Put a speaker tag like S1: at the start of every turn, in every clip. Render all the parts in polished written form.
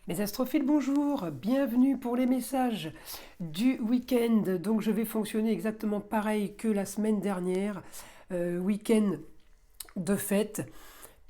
S1: Les astrophiles, bonjour, bienvenue pour les messages du week-end. Donc je vais fonctionner exactement pareil que la semaine dernière. Week-end de fête,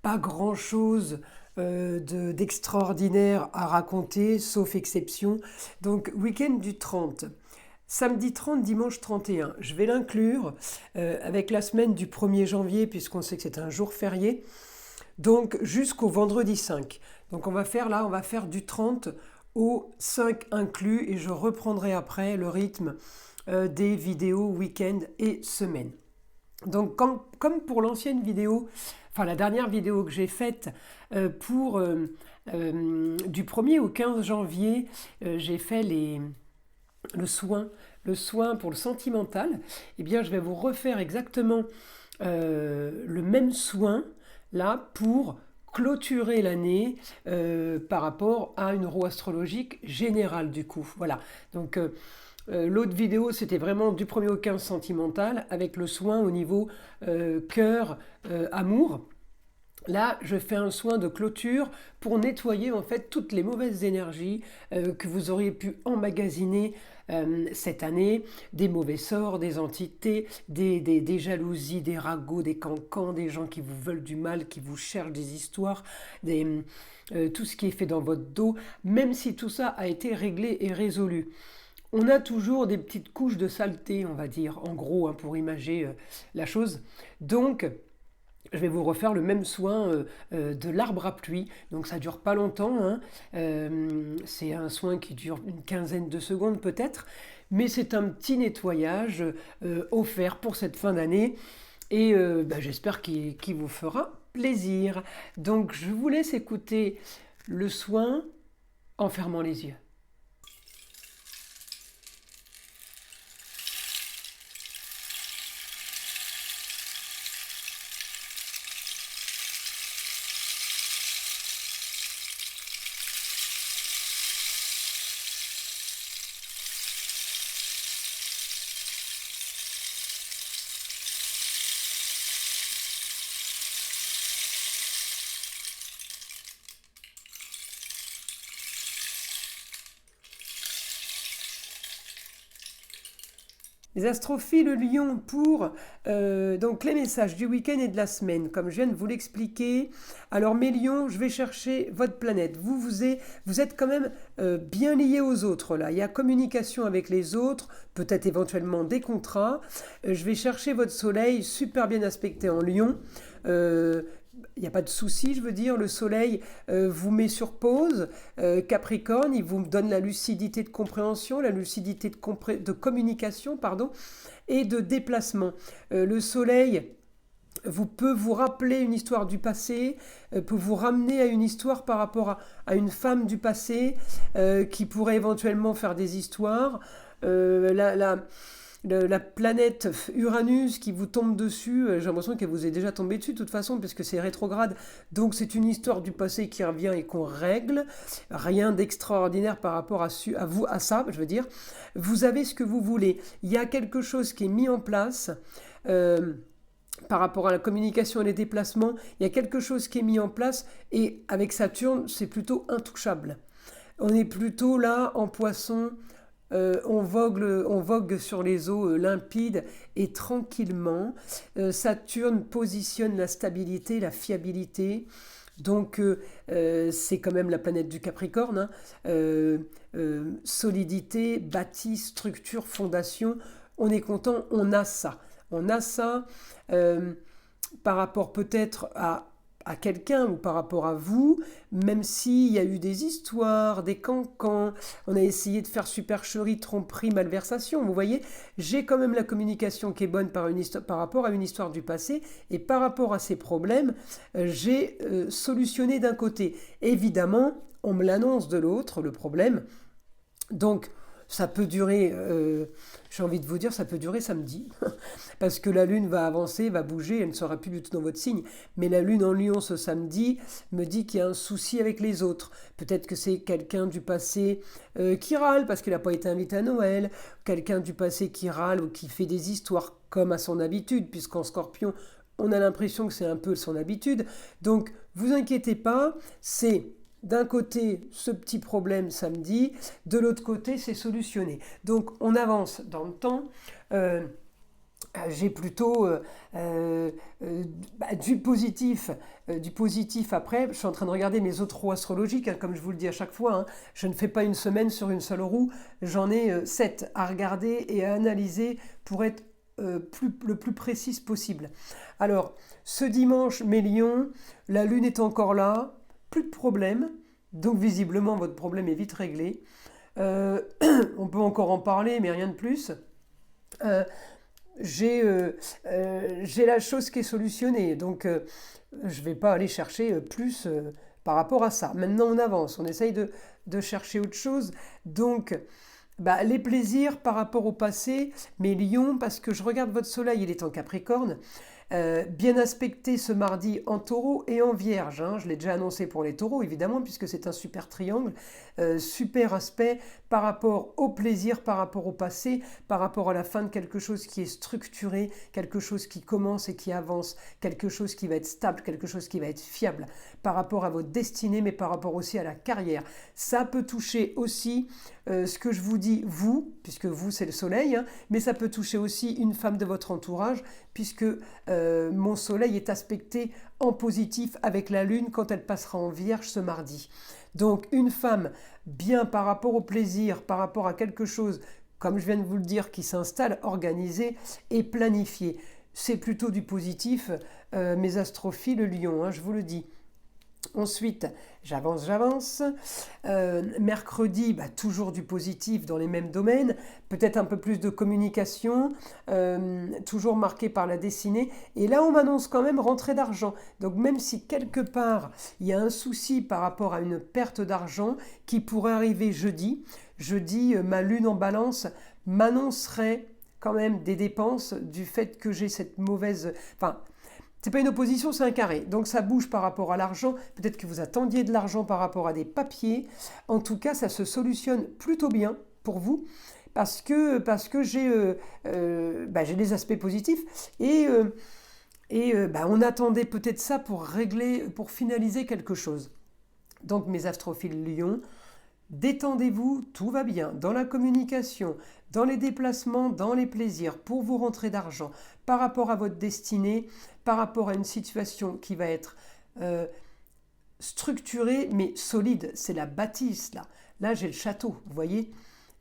S1: pas grand-chose d'extraordinaire à raconter, sauf exception. Donc week-end du 30. Samedi 30, dimanche 31. Je vais l'inclure avec la semaine du 1er janvier, puisqu'on sait que c'est un jour férié. Donc jusqu'au vendredi 5. Donc on va faire du 30 au 5 inclus et je reprendrai après le rythme des vidéos week-end et semaine. Donc comme pour l'ancienne vidéo, enfin la dernière vidéo que j'ai faite pour du 1er au 15 janvier, j'ai fait le soin pour le sentimental. Eh bien je vais vous refaire exactement le même soin là pour clôturer l'année par rapport à une roue astrologique générale du coup. Voilà, donc l'autre vidéo c'était vraiment du 1er au 15 sentimental avec le soin au niveau cœur, amour. Là, je fais un soin de clôture pour nettoyer en fait toutes les mauvaises énergies que vous auriez pu emmagasiner cette année, des mauvais sorts, des entités, des jalousies, des ragots, des cancans, des gens qui vous veulent du mal, qui vous cherchent des histoires, tout ce qui est fait dans votre dos, même si tout ça a été réglé et résolu. On a toujours des petites couches de saleté, on va dire, en gros, hein, pour imager la chose. Donc, je vais vous refaire le même soin de l'arbre à pluie. Donc ça dure pas longtemps, hein. C'est un soin qui dure une quinzaine de secondes peut-être. Mais c'est un petit nettoyage offert pour cette fin d'année. Et j'espère qu'il vous fera plaisir. Donc je vous laisse écouter le soin en fermant les yeux. Les astrophiles Lion pour donc les messages du week-end et de la semaine, comme je viens de vous l'expliquer. Alors mes lions, je vais chercher votre planète. Vous êtes quand même bien liés aux autres là. Il y a communication avec les autres, peut-être éventuellement des contrats. Je vais chercher votre soleil super bien aspecté en Lion. Il n'y a pas de souci, je veux dire, le soleil vous met sur pause. Capricorne, il vous donne la lucidité de compréhension, la lucidité de communication, pardon, et de déplacement. Le soleil peut vous rappeler une histoire du passé, peut vous ramener à une histoire par rapport à une femme du passé qui pourrait éventuellement faire des histoires. La planète Uranus qui vous tombe dessus, j'ai l'impression qu'elle vous est déjà tombée dessus de toute façon, puisque c'est rétrograde. Donc c'est une histoire du passé qui revient et qu'on règle. Rien d'extraordinaire par rapport à vous, à ça, je veux dire. Vous avez ce que vous voulez. Il y a quelque chose qui est mis en place. Par rapport à la communication et les déplacements, il y a quelque chose qui est mis en place et avec Saturne, c'est plutôt intouchable. On est plutôt là en poisson. On vogue sur les eaux limpides et tranquillement. Saturne positionne la stabilité, la fiabilité. Donc c'est quand même la planète du Capricorne. Hein. Solidité, bâti, structure, fondation. On est content, on a ça. On a ça par rapport peut-être à quelqu'un ou par rapport à vous, même s'il y a eu des histoires, des cancans, on a essayé de faire supercherie, tromperie, malversation, vous voyez, j'ai quand même la communication qui est bonne par rapport à une histoire du passé, et par rapport à ces problèmes, j'ai solutionné d'un côté. Évidemment, on me l'annonce de l'autre, le problème, donc ça peut durer, j'ai envie de vous dire, ça peut durer samedi. Parce que la Lune va avancer, va bouger, elle ne sera plus du tout dans votre signe. Mais la Lune en Lion ce samedi me dit qu'il y a un souci avec les autres. Peut-être que c'est quelqu'un du passé qui râle parce qu'il n'a pas été invité à Noël. Quelqu'un du passé qui râle ou qui fait des histoires comme à son habitude, puisqu'en Scorpion, on a l'impression que c'est un peu son habitude. Donc, vous inquiétez pas, c'est d'un côté, ce petit problème samedi, de l'autre côté, c'est solutionné. Donc, on avance dans le temps. J'ai plutôt du positif après. Je suis en train de regarder mes autres roues astrologiques, hein, comme je vous le dis à chaque fois. Hein. Je ne fais pas une semaine sur une seule roue. J'en ai 7 à regarder et à analyser pour être le plus précise possible. Alors, ce dimanche, mes lions, la lune est encore là, plus de problème. Donc, visiblement, votre problème est vite réglé. On peut encore en parler, mais rien de plus. J'ai la chose qui est solutionnée, donc je ne vais pas aller chercher plus par rapport à ça. Maintenant, on avance, on essaye de chercher autre chose. Donc, les plaisirs par rapport au passé, mes lions, parce que je regarde votre soleil, il est en Capricorne. Bien aspecté ce mardi en taureau et en vierge. Hein. Je l'ai déjà annoncé pour les taureaux, évidemment, puisque c'est un super triangle. Super aspect par rapport au plaisir, par rapport au passé, par rapport à la fin de quelque chose qui est structuré, quelque chose qui commence et qui avance, quelque chose qui va être stable, quelque chose qui va être fiable, par rapport à votre destinée, mais par rapport aussi à la carrière. Ça peut toucher aussi ce que je vous dis, vous, puisque vous c'est le soleil, hein, mais ça peut toucher aussi une femme de votre entourage, puisque mon soleil est aspecté en positif avec la lune quand elle passera en vierge ce mardi. Donc une femme bien par rapport au plaisir, par rapport à quelque chose, comme je viens de vous le dire, qui s'installe, organisé et planifié. C'est plutôt du positif, mes astrophiles lions, hein, je vous le dis. Ensuite, j'avance. Mercredi, toujours du positif dans les mêmes domaines, peut-être un peu plus de communication, toujours marqué par la destinée. Et là, on m'annonce quand même rentrée d'argent. Donc même si quelque part, il y a un souci par rapport à une perte d'argent qui pourrait arriver jeudi, ma lune en balance m'annoncerait quand même des dépenses du fait que j'ai cette mauvaise... C'est pas une opposition, c'est un carré. Donc ça bouge par rapport à l'argent. Peut-être que vous attendiez de l'argent par rapport à des papiers. En tout cas, ça se solutionne plutôt bien pour vous parce que j'ai des aspects positifs et on attendait peut-être ça pour finaliser quelque chose. Donc mes astrophiles lions, détendez-vous, tout va bien dans la communication, dans les déplacements, dans les plaisirs, pour vos rentrées d'argent, par rapport à votre destinée, par rapport à une situation qui va être structurée mais solide. C'est la bâtisse là. Là j'ai le château, vous voyez ?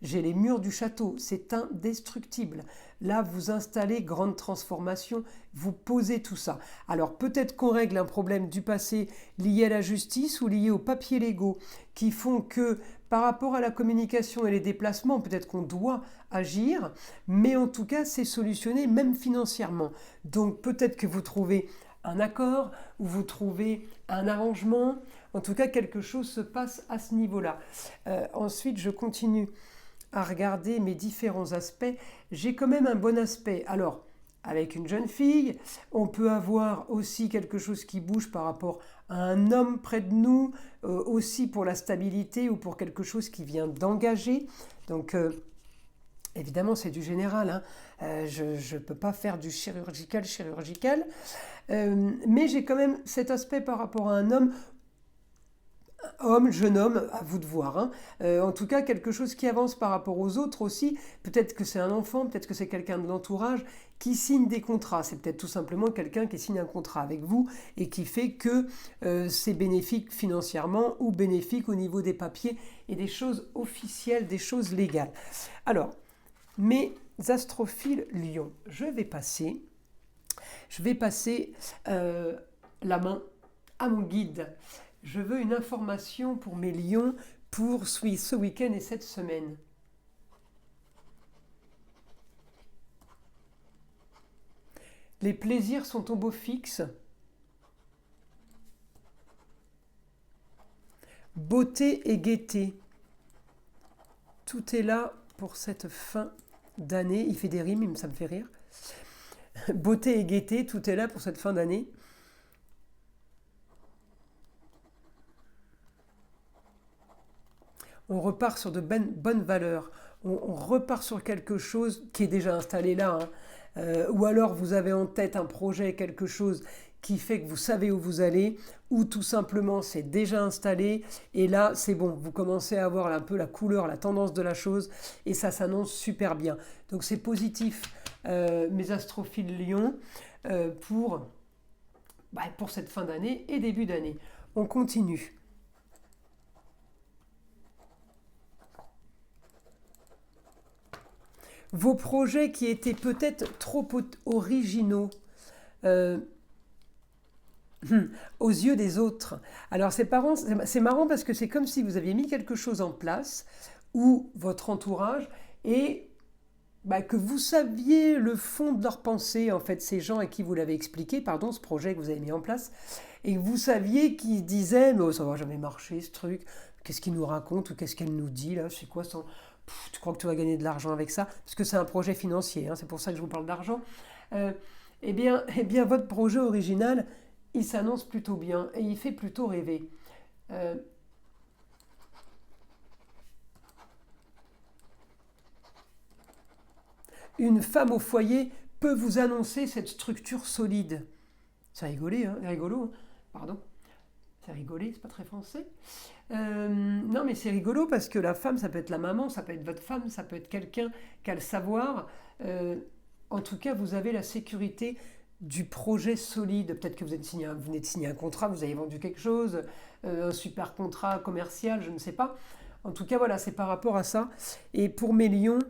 S1: J'ai les murs du château, c'est indestructible. Là, vous installez grande transformation, vous posez tout ça. Alors peut-être qu'on règle un problème du passé lié à la justice ou lié aux papiers légaux qui font que par rapport à la communication et les déplacements, peut-être qu'on doit agir, mais en tout cas, c'est solutionné même financièrement. Donc peut-être que vous trouvez un accord ou vous trouvez un arrangement. En tout cas, quelque chose se passe à ce niveau-là. Ensuite, je continue à regarder mes différents aspects. J'ai quand même un bon aspect. Alors, avec une jeune fille, on peut avoir aussi quelque chose qui bouge par rapport à un homme près de nous, aussi pour la stabilité ou pour quelque chose qui vient d'engager. Donc, évidemment, c'est du général. Hein. Je ne peux pas faire du chirurgical. Mais j'ai quand même cet aspect par rapport à un homme, jeune homme, à vous de voir. Hein. En tout cas, quelque chose qui avance par rapport aux autres aussi. Peut-être que c'est un enfant, peut-être que c'est quelqu'un de l'entourage qui signe des contrats. C'est peut-être tout simplement quelqu'un qui signe un contrat avec vous et qui fait que c'est bénéfique financièrement ou bénéfique au niveau des papiers et des choses officielles, des choses légales. Alors, mes astrophiles lions, je vais passer la main à mon guide. Je veux une information pour mes lions pour ce week-end et cette semaine. Les plaisirs sont au beau fixe. Beauté et gaieté. Tout est là pour cette fin d'année. Il fait des rimes, ça me fait rire. Beauté et gaieté, tout est là pour cette fin d'année. On repart sur de bonnes valeurs, on repart sur quelque chose qui est déjà installé là, hein. Ou alors vous avez en tête un projet, quelque chose qui fait que vous savez où vous allez, ou tout simplement c'est déjà installé et là c'est bon, vous commencez à avoir un peu la couleur, la tendance de la chose et ça s'annonce super bien. Donc c'est positif, mes astrophiles Lion, pour cette fin d'année et début d'année. On continue. Vos projets qui étaient peut-être trop originaux aux yeux des autres. Alors c'est marrant parce que c'est comme si vous aviez mis quelque chose en place ou votre entourage et que vous saviez le fond de leur pensée, en fait, ces gens à qui vous l'avez expliqué, pardon, ce projet que vous avez mis en place, et que vous saviez qu'ils disaient, mais ça va jamais marcher ce truc, qu'est-ce qu'il nous raconte ou qu'est-ce qu'elle nous dit là, c'est quoi ça? Tu crois que tu vas gagner de l'argent avec ça? Parce que c'est un projet financier, hein, c'est pour ça que je vous parle d'argent. Eh bien, votre projet original, il s'annonce plutôt bien et il fait plutôt rêver. Une femme au foyer peut vous annoncer cette structure solide. C'est rigolé, hein? Rigolo, hein? Pardon. C'est rigolé, c'est pas très français. Non, mais c'est rigolo parce que la femme, ça peut être la maman, ça peut être votre femme, ça peut être quelqu'un qui a le savoir. En tout cas, vous avez la sécurité du projet solide. Peut-être que vous venez de signer un contrat, vous avez vendu quelque chose, un super contrat commercial, je ne sais pas. En tout cas, voilà, c'est par rapport à ça. Et pour mes lions,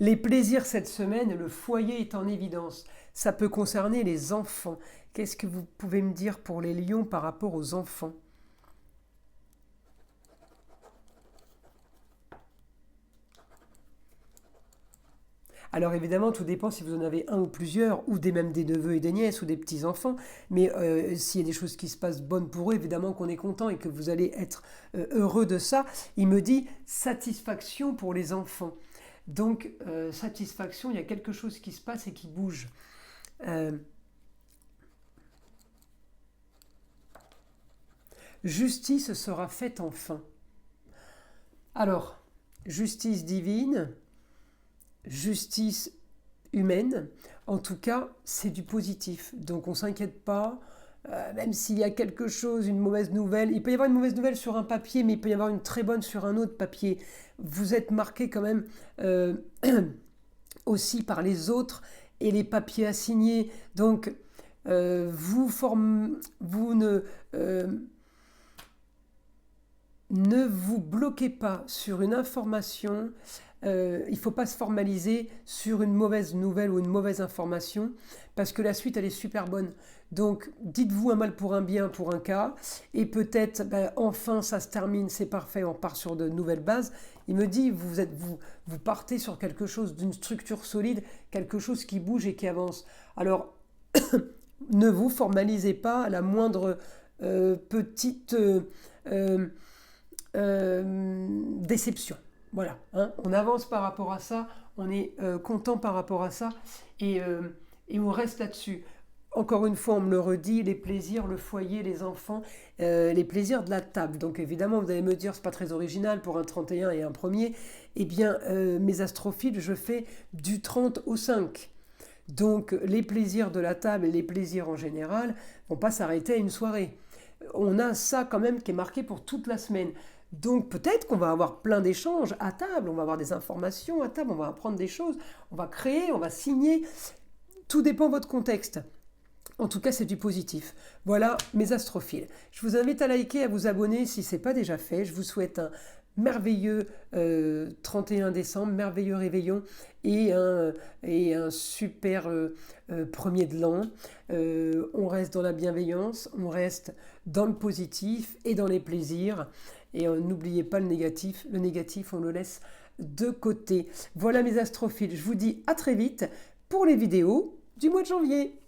S1: les plaisirs cette semaine, le foyer est en évidence. Ça peut concerner les enfants. Qu'est-ce que vous pouvez me dire pour les lions par rapport aux enfants? Alors évidemment, tout dépend si vous en avez un ou plusieurs, ou même des neveux et des nièces, ou des petits-enfants. Mais s'il y a des choses qui se passent bonnes pour eux, évidemment qu'on est content et que vous allez être heureux de ça. Il me dit satisfaction pour les enfants. Donc, satisfaction, il y a quelque chose qui se passe et qui bouge. Justice sera faite enfin. Alors, justice divine, justice humaine, en tout cas, c'est du positif. Donc, on ne s'inquiète pas, même s'il y a quelque chose, une mauvaise nouvelle. Il peut y avoir une mauvaise nouvelle sur un papier, mais il peut y avoir une très bonne sur un autre papier. Vous êtes marqué quand même aussi par les autres et les papiers à signer. Donc, vous ne vous bloquez pas sur une information. Il ne faut pas se formaliser sur une mauvaise nouvelle ou une mauvaise information parce que la suite elle est super bonne. Donc dites-vous un mal pour un bien pour un cas et peut-être enfin ça se termine, c'est parfait, on part sur de nouvelles bases. Il me dit vous partez sur quelque chose d'une structure solide, quelque chose qui bouge et qui avance. Alors ne vous formalisez pas à la moindre petite déception. Voilà, hein, on avance par rapport à ça, on est content par rapport à ça et on reste là-dessus. Encore une fois, on me le redit, les plaisirs, le foyer, les enfants, les plaisirs de la table. Donc évidemment, vous allez me dire, c'est pas très original pour un 31 et un 1er. Eh bien, mes astrophiles, je fais du 30 au 5. Donc les plaisirs de la table et les plaisirs en général vont pas s'arrêter à une soirée. On a ça quand même qui est marqué pour toute la semaine. Donc peut-être qu'on va avoir plein d'échanges à table, on va avoir des informations à table, on va apprendre des choses, on va créer, on va signer. Tout dépend de votre contexte. En tout cas, c'est du positif. Voilà mes astrophiles. Je vous invite à liker, à vous abonner si ce n'est pas déjà fait. Je vous souhaite un merveilleux 31 décembre, merveilleux réveillon et un super premier de l'an. On reste dans la bienveillance, on reste dans le positif et dans les plaisirs. Et n'oubliez pas le négatif. Le négatif, on le laisse de côté. Voilà mes astrophiles. Je vous dis à très vite pour les vidéos du mois de janvier.